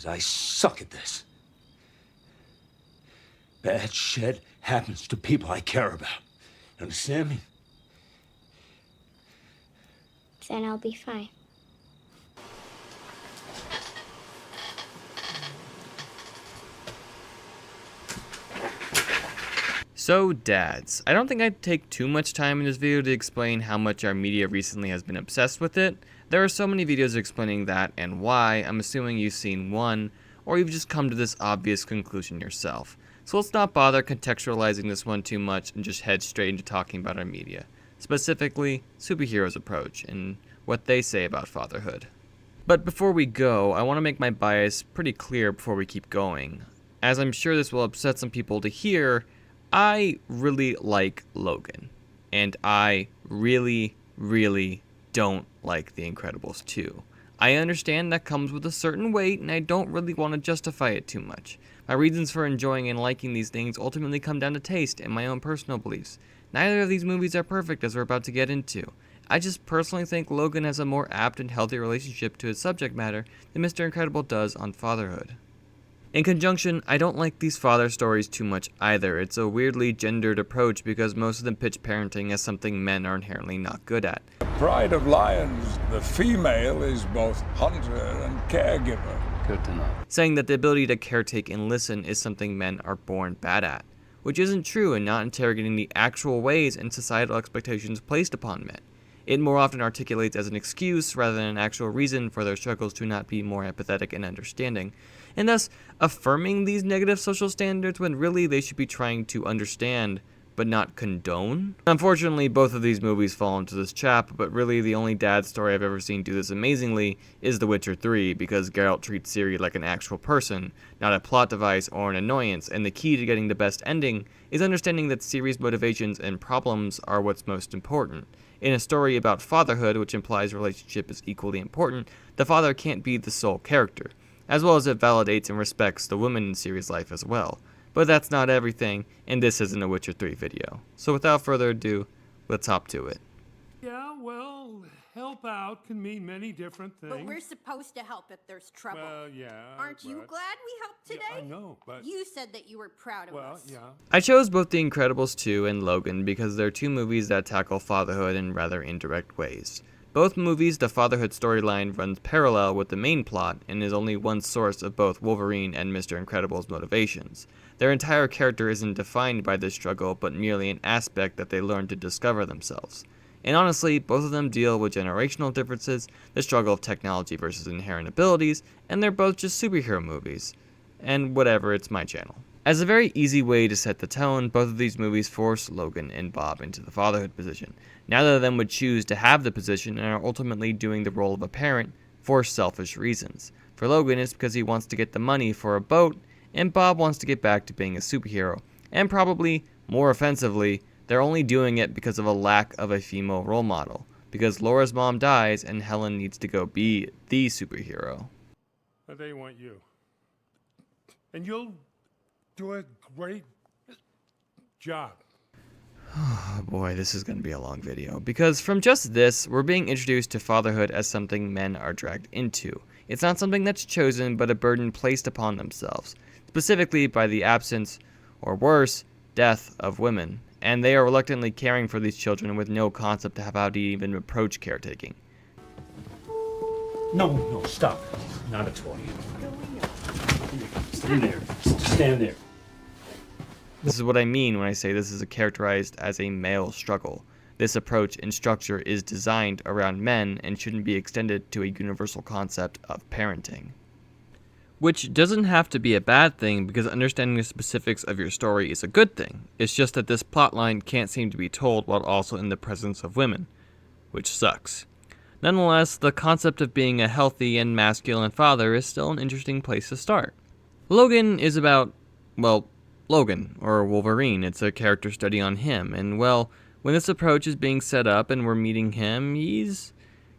is I suck at this. Bad shit happens to people I care about. Understand me? Then I'll be fine. So, dads. I don't think I'd take too much time in this video to explain how much our media recently has been obsessed with it. There are so many videos explaining that and why. I'm assuming you've seen one, or you've just come to this obvious conclusion yourself. So let's not bother contextualizing this one too much and just head straight into talking about our media. Specifically, superheroes' approach and what they say about fatherhood. But before we go, I want to make my bias pretty clear before we keep going. As I'm sure this will upset some people to hear, I really like Logan. And I really don't like The Incredibles 2. I understand that comes with a certain weight, and I don't really want to justify it too much. My reasons for enjoying and liking these things ultimately come down to taste and my own personal beliefs. Neither of these movies are perfect, as we're about to get into. I just personally think Logan has a more apt and healthy relationship to his subject matter than Mr. Incredible does on fatherhood. In conjunction, I don't like these father stories too much either. It's a weirdly gendered approach because most of them pitch parenting as something men are inherently not good at. Pride of lions, the female is both hunter and caregiver. Good to know. Saying that the ability to caretake and listen is something men are born bad at, which isn't true, and not interrogating the actual ways and societal expectations placed upon men. It more often articulates as an excuse rather than an actual reason for their struggles to not be more empathetic and understanding, and thus affirming these negative social standards when really they should be trying to understand but not condone. Unfortunately, both of these movies fall into this trap, but really the only dad story I've ever seen do this amazingly is The Witcher 3, because Geralt treats Ciri like an actual person, not a plot device or an annoyance, and the key to getting the best ending is understanding that Ciri's motivations and problems are what's most important. In a story about fatherhood, which implies relationship is equally important, the father can't be the sole character, as well as it validates and respects the woman in Ciri's life as well. But that's not everything, and this isn't a Witcher 3 video. So without further ado, let's hop to it. Yeah, well, help out can mean many different things. But we're supposed to help if there's trouble. Well, yeah. Aren't you glad we helped today? Yeah, I know, but... You said that you were proud of us. Well, yeah. I chose both The Incredibles 2 and Logan because they're two movies that tackle fatherhood in rather indirect ways. Both movies, the fatherhood storyline runs parallel with the main plot and is only one source of both Wolverine and Mr. Incredible's motivations. Their entire character isn't defined by this struggle, but merely an aspect that they learn to discover themselves. And honestly, both of them deal with generational differences, the struggle of technology versus inherent abilities, and they're both just superhero movies. And whatever, it's my channel. As a very easy way to set the tone, both of these movies force Logan and Bob into the fatherhood position. Neither of them would choose to have the position and are ultimately doing the role of a parent for selfish reasons. For Logan, it's because he wants to get the money for a boat, and Bob wants to get back to being a superhero. And probably, more offensively, they're only doing it because of a lack of a female role model. Because Laura's mom dies and Helen needs to go be the superhero. But they want you. And you'll do a great job. Oh boy, this is going to be a long video. Because from just this, we're being introduced to fatherhood as something men are dragged into. It's not something that's chosen, but a burden placed upon themselves. Specifically by the absence, or worse, death of women. And they are reluctantly caring for these children with no concept of how to even approach caretaking. No, stop. Not a toy. Stand there. Just stand there. This is what I mean when I say this is characterized as a male struggle. This approach and structure is designed around men and shouldn't be extended to a universal concept of parenting. Which doesn't have to be a bad thing, because understanding the specifics of your story is a good thing. It's just that this plotline can't seem to be told while also in the presence of women, which sucks. Nonetheless, the concept of being a healthy and masculine father is still an interesting place to start. Logan is about, well, Logan, or Wolverine. It's a character study on him, and well, when this approach is being set up and we're meeting him, he's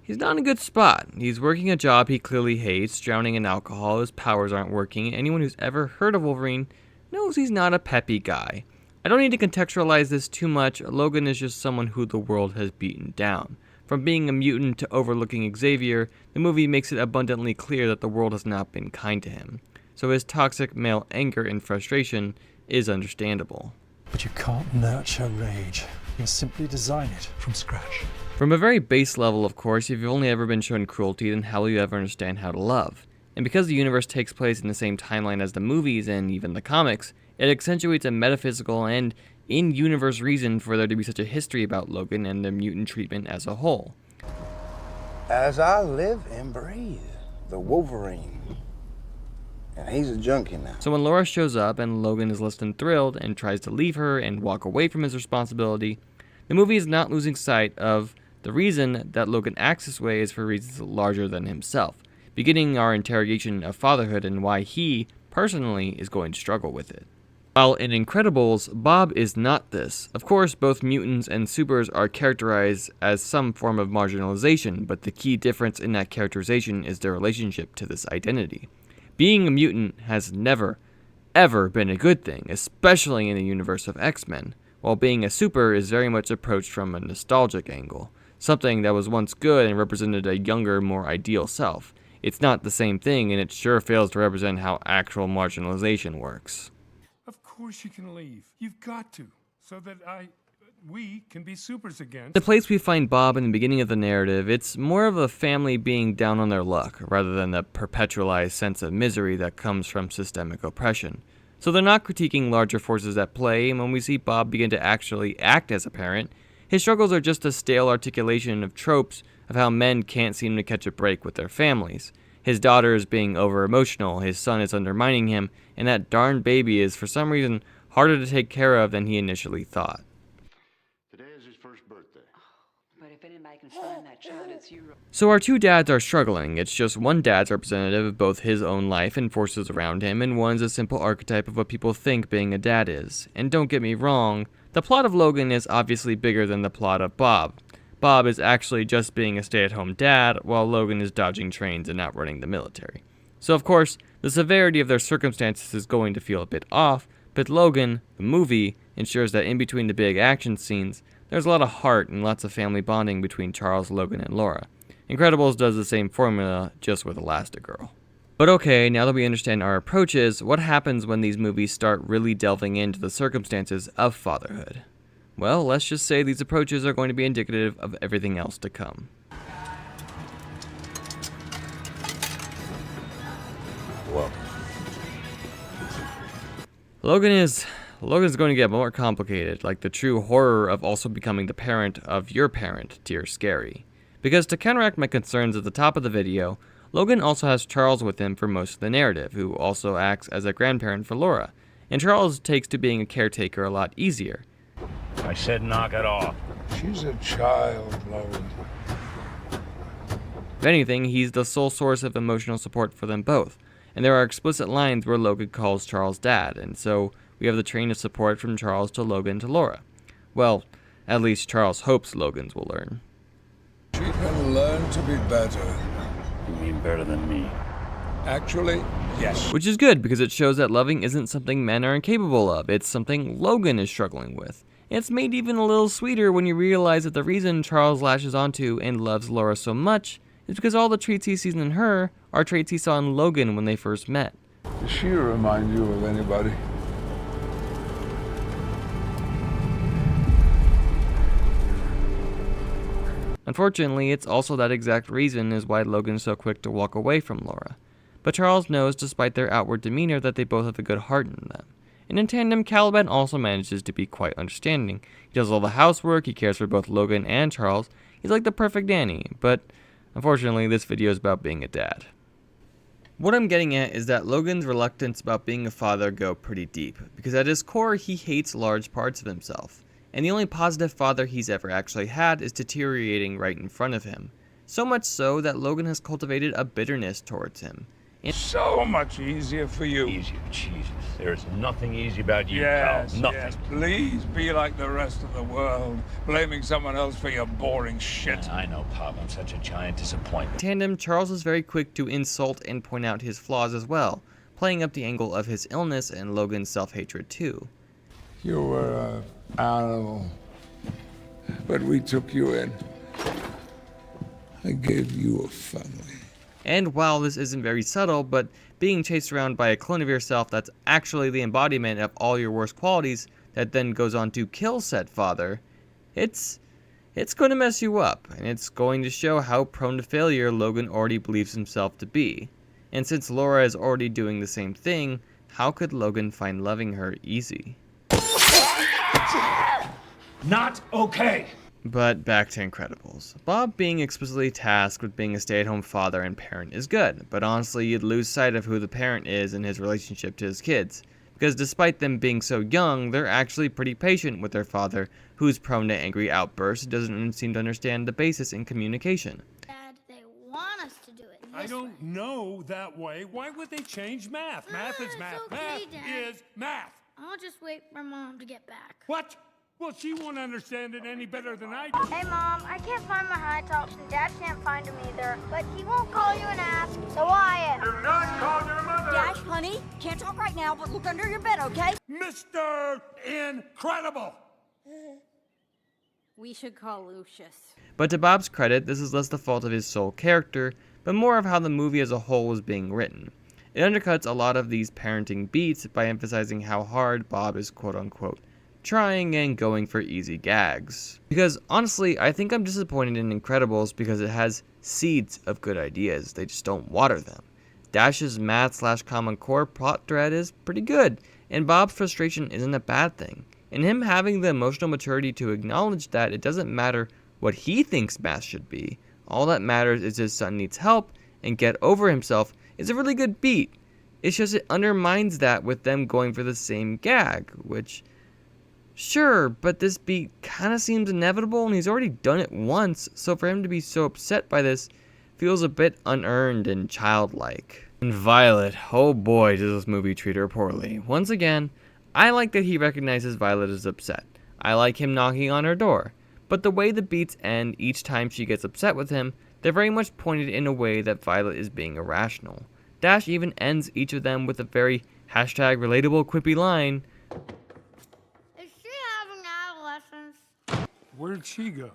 not in a good spot. He's working a job he clearly hates, drowning in alcohol, his powers aren't working, and anyone who's ever heard of Wolverine knows he's not a peppy guy. I don't need to contextualize this too much. Logan is just someone who the world has beaten down. From being a mutant to overlooking Xavier, the movie makes it abundantly clear that the world has not been kind to him. So his toxic male anger and frustration is understandable. But you can't nurture rage. You'll simply design it from scratch. From a very base level, of course, if you've only ever been shown cruelty, then how will you ever understand how to love? And because the universe takes place in the same timeline as the movies and even the comics, it accentuates a metaphysical and in-universe reason for there to be such a history about Logan and the mutant treatment as a whole. As I live and breathe, the Wolverine. And he's a junkie now. So when Laura shows up and Logan is less than thrilled and tries to leave her and walk away from his responsibility, the movie is not losing sight of the reason that Logan acts this way is for reasons larger than himself, beginning our interrogation of fatherhood and why he, personally, is going to struggle with it. While in Incredibles, Bob is not this. Of course, both mutants and supers are characterized as some form of marginalization, but the key difference in that characterization is their relationship to this identity. Being a mutant has never, ever been a good thing, especially in the universe of X-Men, while being a super is very much approached from a nostalgic angle, something that was once good and represented a younger, more ideal self. It's not the same thing, and it sure fails to represent how actual marginalization works. Of course you can leave. You've got to, so that we can be supers again. The place we find Bob in the beginning of the narrative, it's more of a family being down on their luck, rather than the perpetualized sense of misery that comes from systemic oppression. So they're not critiquing larger forces at play, and when we see Bob begin to actually act as a parent, his struggles are just a stale articulation of tropes of how men can't seem to catch a break with their families. His daughter is being over-emotional, his son is undermining him, and that darn baby is for some reason harder to take care of than he initially thought. Today is his first birthday. But if anybody can find that child, it's you. So our two dads are struggling. It's just one dad's representative of both his own life and forces around him, and one's a simple archetype of what people think being a dad is. And don't get me wrong, the plot of Logan is obviously bigger than the plot of Bob. Bob is actually just being a stay-at-home dad, while Logan is dodging trains and outrunning the military. So of course, the severity of their circumstances is going to feel a bit off, but Logan, the movie, ensures that in between the big action scenes, there's a lot of heart and lots of family bonding between Charles, Logan, and Laura. Incredibles does the same formula, just with Elastigirl. But okay, now that we understand our approaches, what happens when these movies start really delving into the circumstances of fatherhood? Well, let's just say these approaches are going to be indicative of everything else to come. Well, Logan's going to get more complicated, like the true horror of also becoming the parent of your parent, dear Scary. Because to counteract my concerns at the top of the video, Logan also has Charles with him for most of the narrative, who also acts as a grandparent for Laura, and Charles takes to being a caretaker a lot easier. I said knock it off. She's a child, Logan. If anything, he's the sole source of emotional support for them both, and there are explicit lines where Logan calls Charles dad, and so we have the train of support from Charles to Logan to Laura. Well, at least Charles hopes Logan's will learn. She can learn to be better. You mean better than me? Actually, yes. Which is good, because it shows that loving isn't something men are incapable of, it's something Logan is struggling with. It's made even a little sweeter when you realize that the reason Charles lashes onto and loves Laura so much is because all the traits he sees in her are traits he saw in Logan when they first met. Does she remind you of anybody? Unfortunately, it's also that exact reason is why Logan's so quick to walk away from Laura. But Charles knows, despite their outward demeanor, that they both have a good heart in them. And in tandem, Caliban also manages to be quite understanding. He does all the housework, he cares for both Logan and Charles. He's like the perfect nanny, but unfortunately, this video is about being a dad. What I'm getting at is that Logan's reluctance about being a father go pretty deep, because at his core, he hates large parts of himself. And the only positive father he's ever actually had is deteriorating right in front of him. So much so that Logan has cultivated a bitterness towards him. So much easier for you. Easier, Jesus. There's nothing easy about you, Yes, pal. Nothing. yes. Please be like the rest of the world, blaming someone else for your boring shit. I know, Pop. I'm such a giant disappointment. In tandem, Charles is very quick to insult and point out his flaws as well, playing up the angle of his illness and Logan's self-hatred too. You were an animal, but we took you in. I gave you a family. And while this isn't very subtle, but being chased around by a clone of yourself that's actually the embodiment of all your worst qualities that then goes on to kill said father, it's going to mess you up, and it's going to show how prone to failure Logan already believes himself to be. And since Laura is already doing the same thing, how could Logan find loving her easy? Not okay. But back to Incredibles. Bob being explicitly tasked with being a stay-at-home father and parent is good, but honestly you'd lose sight of who the parent is in his relationship to his kids. Because despite them being so young, they're actually pretty patient with their father, who's prone to angry outbursts and doesn't seem to understand the basis in communication. Dad, they want us to do it this I don't know that way. Why would they change math? Math is it's math. okay, Math Dad. is math. I'll just wait for Mom to get back. What? Well, she won't understand it any better than I do. Hey, Mom, I can't find my high tops, and Dad can't find them either. But he won't call you and ask, so I am. Do not call your mother. Dash, honey, can't talk right now, but look under your bed, okay? Mr. Incredible. We should call Lucius. But to Bob's credit, this is less the fault of his sole character, but more of how the movie as a whole was being written. It undercuts a lot of these parenting beats by emphasizing how hard Bob is quote-unquote trying and going for easy gags. Because honestly, I think I'm disappointed in Incredibles because it has seeds of good ideas, they just don't water them. Dash's math/common core plot thread is pretty good, and Bob's frustration isn't a bad thing. And him having the emotional maturity to acknowledge that it doesn't matter what he thinks math should be, all that matters is his son needs help and get over himself is a really good beat. It's just it undermines that with them going for the same gag, which, sure, but this beat kind of seems inevitable and he's already done it once, so for him to be so upset by this feels a bit unearned and childlike. And Violet, oh boy does this movie treat her poorly. Once again, I like that he recognizes Violet is upset. I like him knocking on her door. But the way the beats end each time she gets upset with him, they're very much pointed in a way that Violet is being irrational. Dash even ends each of them with a very #relatable quippy line. Is she having adolescence? Where'd she go?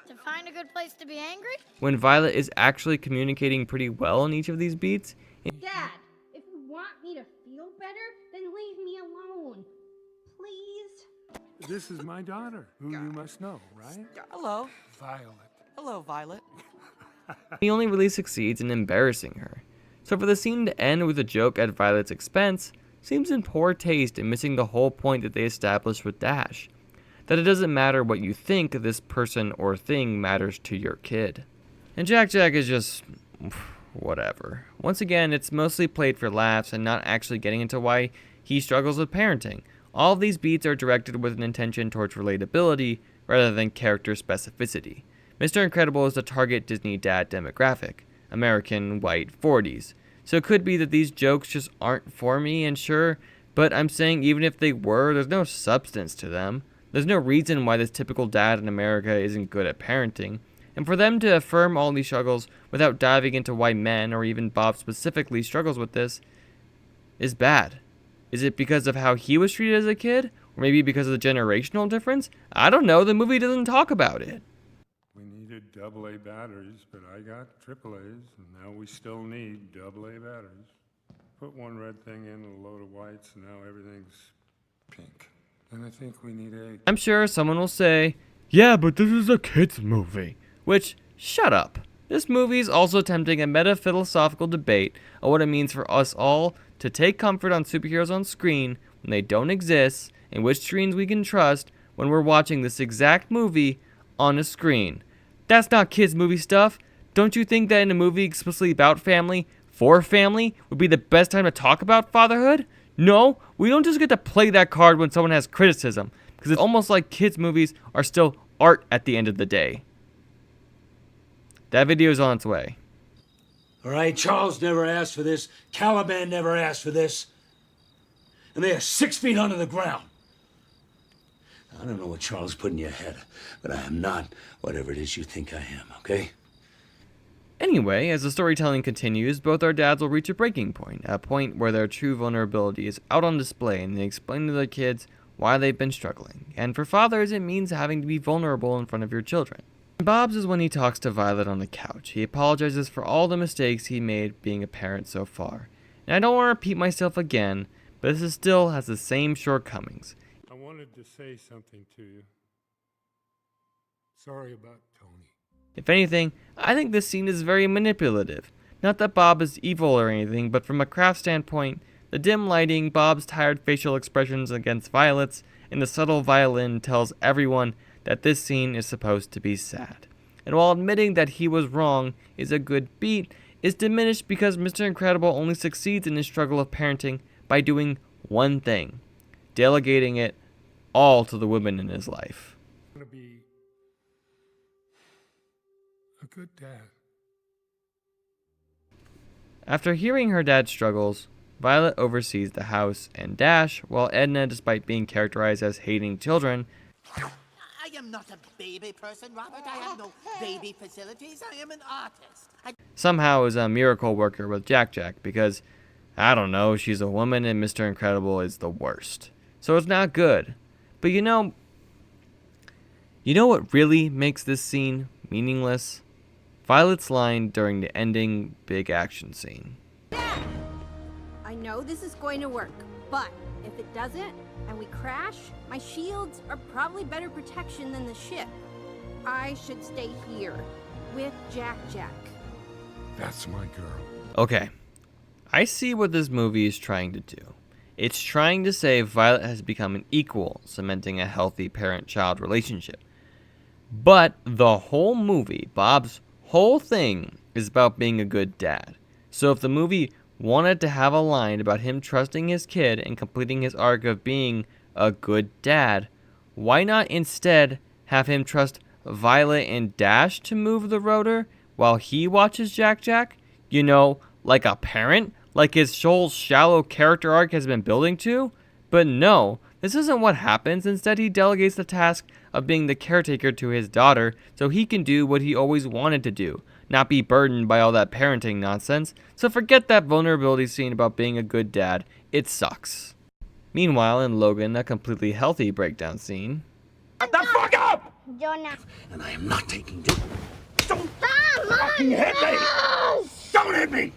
To find a good place to be angry? When Violet is actually communicating pretty well in each of these beats. Dad, if you want me to feel better, then leave me alone. Please? This is my daughter, who you must know, right? Hello. Violet. Hello, Violet. He only really succeeds in embarrassing her. So for the scene to end with a joke at Violet's expense seems in poor taste and missing the whole point that they established with Dash. That it doesn't matter what you think this person or thing matters to your kid. And Jack is just whatever. Once again, it's mostly played for laughs and not actually getting into why he struggles with parenting. All of these beats are directed with an intention towards relatability rather than character specificity. Mr. Incredible is the target Disney dad demographic, American white 40s. So it could be that these jokes just aren't for me, and sure, but I'm saying even if they were, there's no substance to them. There's no reason why this typical dad in America isn't good at parenting. And for them to affirm all these struggles without diving into why men, or even Bob specifically, struggles with this is bad. Is it because of how he was treated as a kid? Or maybe because of the generational difference? I don't know, the movie doesn't talk about it. We needed AA batteries, but I got AAAs, and now we still need AA batteries. Put one red thing in and a load of whites, and now everything's pink. And I think we need eggs. I'm sure someone will say, yeah, but this is a kid's movie. Which, shut up. This movie is also attempting a meta-philosophical debate on what it means for us all to take comfort on superheroes on screen when they don't exist, and which screens we can trust when we're watching this exact movie on a screen. That's not kids' movie stuff. Don't you think that in a movie explicitly about family, for family, would be the best time to talk about fatherhood? No, we don't just get to play that card when someone has criticism, because it's almost like kids' movies are still art at the end of the day. That video is on its way. All right, Charles never asked for this. Caliban never asked for this. And they are 6 feet under the ground. I don't know what Charles put in your head, but I am not whatever it is you think I am, okay? Anyway, as the storytelling continues, both our dads will reach a breaking point, a point where their true vulnerability is out on display, and they explain to their kids why they've been struggling. And for fathers, it means having to be vulnerable in front of your children. Bob's is when he talks to Violet on the couch. He apologizes for all the mistakes he made being a parent so far. And I don't want to repeat myself again, but this still has the same shortcomings. I wanted to say something to you. Sorry about Tony. If anything, I think this scene is very manipulative. Not that Bob is evil or anything, but from a craft standpoint, the dim lighting, Bob's tired facial expressions against Violet's, and the subtle violin tells everyone that this scene is supposed to be sad. And while admitting that he was wrong is a good beat, it's diminished because Mr. Incredible only succeeds in his struggle of parenting by doing one thing, delegating it all to the women in his life. I'm going to be a good dad. After hearing her dad's struggles, Violet oversees the house and Dash, while Edna, despite being characterized as hating children, I am not a baby person, Robert. I have no baby facilities. I am an artist. somehow is a miracle worker with Jack Jack because, I don't know, she's a woman and Mr. Incredible is the worst. So it's not good. But you know what really makes this scene meaningless? Violet's line during the ending big action scene. Dad! I know this is going to work, but if it doesn't, and we crash, my shields are probably better protection than the ship. I should stay here with Jack Jack. That's my girl. Okay, I see what this movie is trying to do. It's trying to say Violet has become an equal, cementing a healthy parent-child relationship. But the whole movie, Bob's whole thing, is about being a good dad. So if the movie wanted to have a line about him trusting his kid and completing his arc of being a good dad, why not instead have him trust Violet and Dash to move the rotor while he watches Jack Jack? You know, like a parent? Like his whole shallow character arc has been building to? But no, this isn't what happens. Instead, he delegates the task of being the caretaker to his daughter so he can do what he always wanted to do, not be burdened by all that parenting nonsense. So forget that vulnerability scene about being a good dad. It sucks. Meanwhile, in Logan, a completely healthy breakdown scene. Shut the fuck up! Jonah. And I am not taking this. Don't Come fucking hit me! Don't hit me!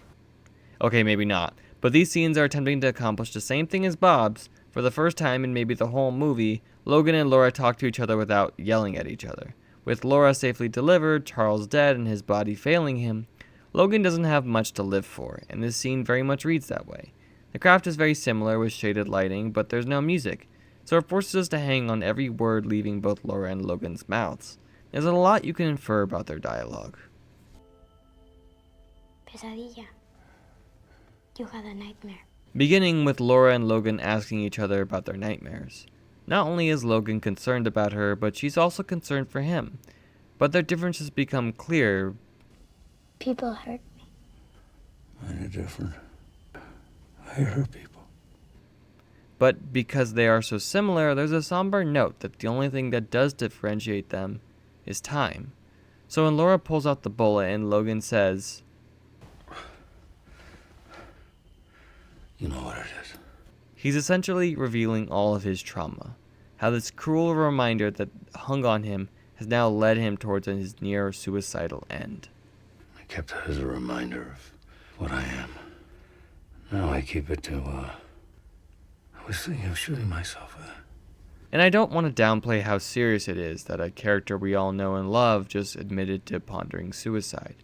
Okay, maybe not. But these scenes are attempting to accomplish the same thing as Bob's. For the first time in maybe the whole movie, Logan and Laura talk to each other without yelling at each other. With Laura safely delivered, Charles dead, and his body failing him, Logan doesn't have much to live for, and this scene very much reads that way. The craft is very similar with shaded lighting, but there's no music, so it forces us to hang on every word leaving both Laura and Logan's mouths. There's a lot you can infer about their dialogue. Pesadilla. You had a nightmare. Beginning with Laura and Logan asking each other about their nightmares. Not only is Logan concerned about her, but she's also concerned for him. But their differences become clear. People hurt me. Mine are different. I hurt people. But because they are so similar, there's a somber note that the only thing that does differentiate them is time. So when Laura pulls out the bullet and Logan says, You know what it is. he's essentially revealing all of his trauma. How this cruel reminder that hung on him has now led him towards his near suicidal end. I kept it as a reminder of what I am. Now I keep it to, I was thinking of shooting myself with it. And I don't want to downplay how serious it is that a character we all know and love just admitted to pondering suicide,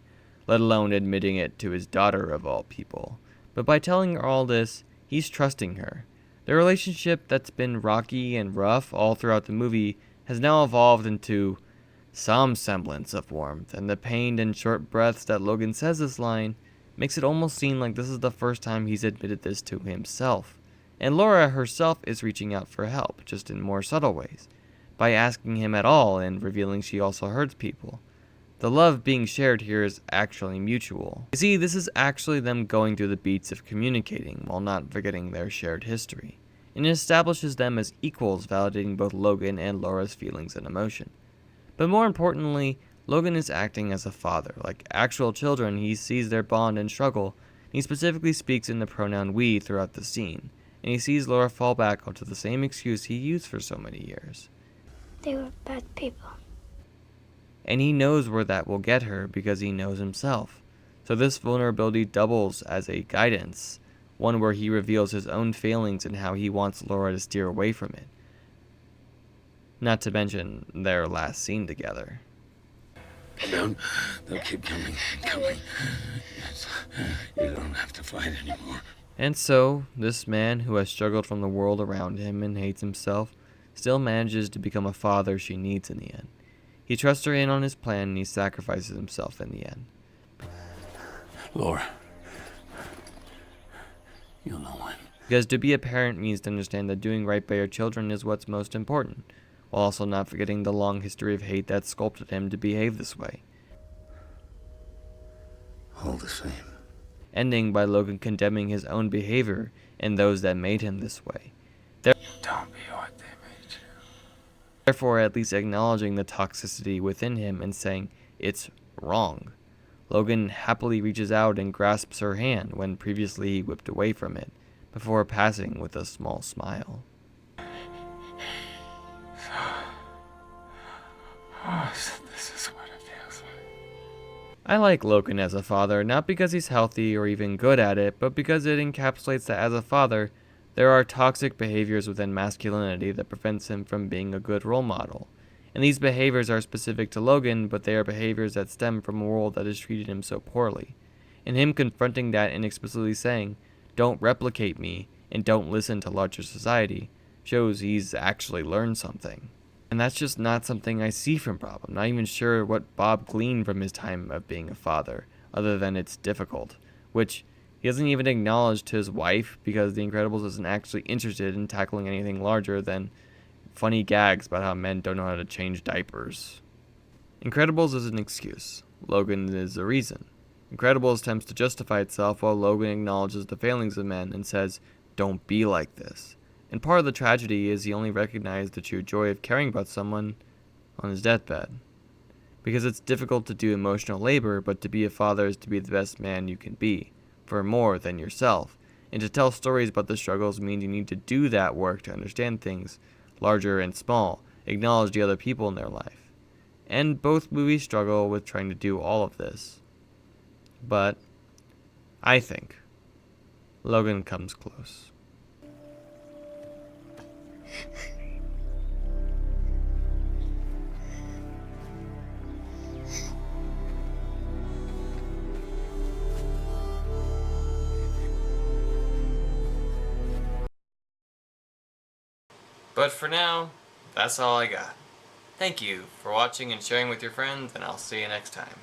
let alone admitting it to his daughter of all people. But by telling her all this, he's trusting her. Their relationship that's been rocky and rough all throughout the movie has now evolved into some semblance of warmth, and the pained and short breaths that Logan says this line makes it almost seem like this is the first time he's admitted this to himself. And Laura herself is reaching out for help, just in more subtle ways, by asking him at all and revealing she also hurts people. The love being shared here is actually mutual. You see, this is actually them going through the beats of communicating while not forgetting their shared history. And it establishes them as equals, validating both Logan and Laura's feelings and emotion. But more importantly, Logan is acting as a father. Like actual children, he sees their bond and struggle. And he specifically speaks in the pronoun we throughout the scene. And he sees Laura fall back onto the same excuse he used for so many years. They were bad people. and he knows where that will get her because he knows himself. So this vulnerability doubles as a guidance, one where he reveals his own failings and how he wants Laura to steer away from it. Not to mention their last scene together. They'll keep coming. Yes, you don't have to fight anymore. And so, this man who has struggled from the world around him and hates himself, still manages to become a father she needs in the end. He trusts her in on his plan and he sacrifices himself in the end. Laura, you'll know when. Because to be a parent means to understand that doing right by your children is what's most important, while also not forgetting the long history of hate that sculpted him to behave this way. All the same. Ending by Logan condemning his own behavior and those that made him this way. Don't be what they made you. Therefore, at least acknowledging the toxicity within him and saying, it's wrong. Logan happily reaches out and grasps her hand when previously he whipped away from it, before passing with a small smile. This is what it feels like. I like Logan as a father, not because he's healthy or even good at it, but because it encapsulates that as a father, there are toxic behaviors within masculinity that prevents him from being a good role model. And these behaviors are specific to Logan, but they are behaviors that stem from a world that has treated him so poorly. And him confronting that and explicitly saying, don't replicate me and don't listen to larger society, shows he's actually learned something. And that's just not something I see from Bob. I'm not even sure what Bob gleaned from his time of being a father, other than it's difficult, which he doesn't even acknowledge to his wife because The Incredibles isn't actually interested in tackling anything larger than funny gags about how men don't know how to change diapers. Incredibles is an excuse. Logan is a reason. Incredibles attempts to justify itself while Logan acknowledges the failings of men and says, don't be like this. And part of the tragedy is he only recognized the true joy of caring about someone on his deathbed. Because it's difficult to do emotional labor, but to be a father is to be the best man you can be, for more than yourself. And to tell stories about the struggles means you need to do that work to understand things, larger and small, acknowledge the other people in their life. And both movies struggle with trying to do all of this. But I think Logan comes close. But for now, that's all I got. Thank you for watching and sharing with your friends, and I'll see you next time.